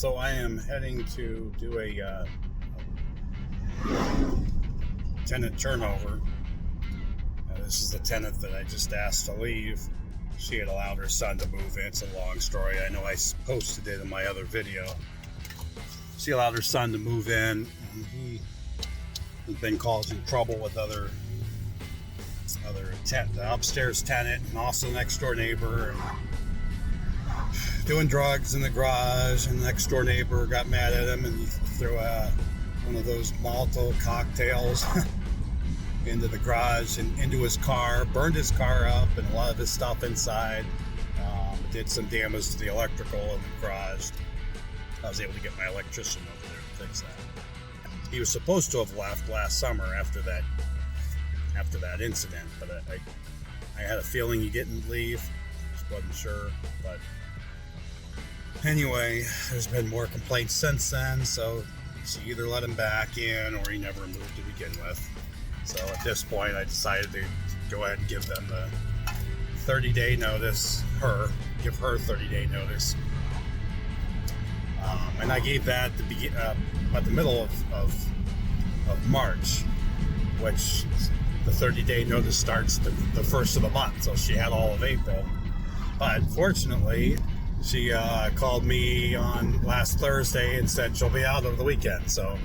So I am heading to do a tenant turnover. This is the tenant that I just asked to leave. She had allowed her son to move in. It's a long story. I know I posted it in my other video. She allowed her son to move in, and he has been causing trouble with the upstairs tenant and also the next door neighbor, and doing drugs in the garage. And the next door neighbor got mad at him and he threw one of those Molotov cocktails into the garage and into his car, burned his car up and a lot of his stuff inside. Did some damage to the electrical in the garage. I was able to get my electrician over there to fix that. He was supposed to have left last summer after that incident, but I had a feeling he didn't leave. Just wasn't sure. But anyway, there's been more complaints since then, so she either let him back in or he never moved to begin with. So at this point, I decided to go ahead and give them the 30-day notice. Give her 30-day notice. And I gave that at the middle of March, which the 30-day notice starts the first of the month. So she had all of April. But fortunately, she called me on last Thursday and said she'll be out over the weekend. So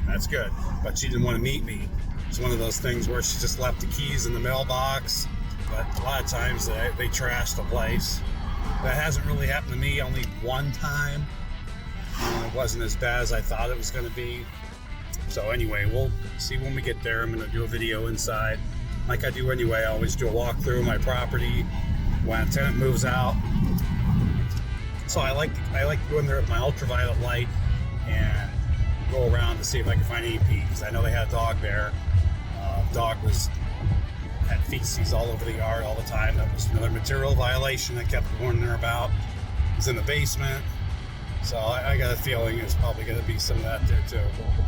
that's good. But she didn't want to meet me. It's one of those things where she just left the keys in the mailbox. But a lot of times they trash the place. That hasn't really happened to me, only one time. It wasn't as bad as I thought it was going to be. So anyway, we'll see when we get there. I'm going to do a video inside. Like I do anyway, I always do a walkthrough of my property when a tenant moves out. So I like to go in there with my ultraviolet light and go around to see if I can find any pee, because I know they had a dog there. Dog had feces all over the yard all the time. That was another material violation I kept warning her about. It was in the basement. So I got a feeling there's probably going to be some of that there too.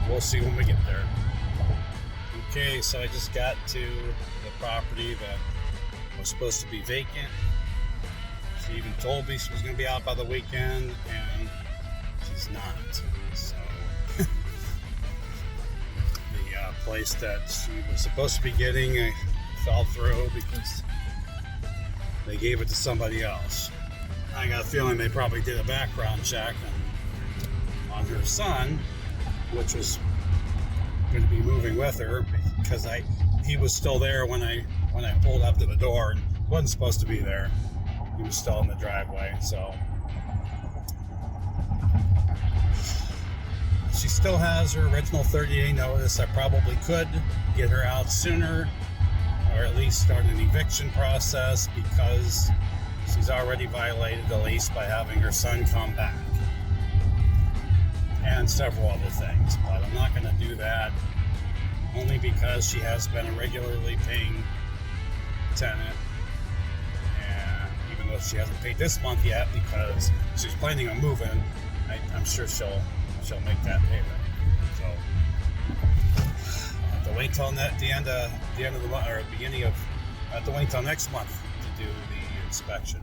We'll see when we get there. Okay, so I just got to the property that was supposed to be vacant. She even told me she was going to be out by the weekend, and she's not. So the place that she was supposed to be getting fell through because they gave it to somebody else. I got a feeling they probably did a background check on her son, which was going to be moving with her, because he was still there when I pulled up to the door and wasn't supposed to be there. He was still in the driveway. So she still has her original 30-day notice. I probably could get her out sooner, or at least start an eviction process, because she's already violated the lease by having her son come back, and several other things. But I'm not going to do that, only because she has been a regularly paying tenant, and even though she hasn't paid this month yet because she's planning on moving, I'm sure she'll make that payment. So I'll have to wait till the end of the month, or beginning of. I have to wait till next month to do the inspection.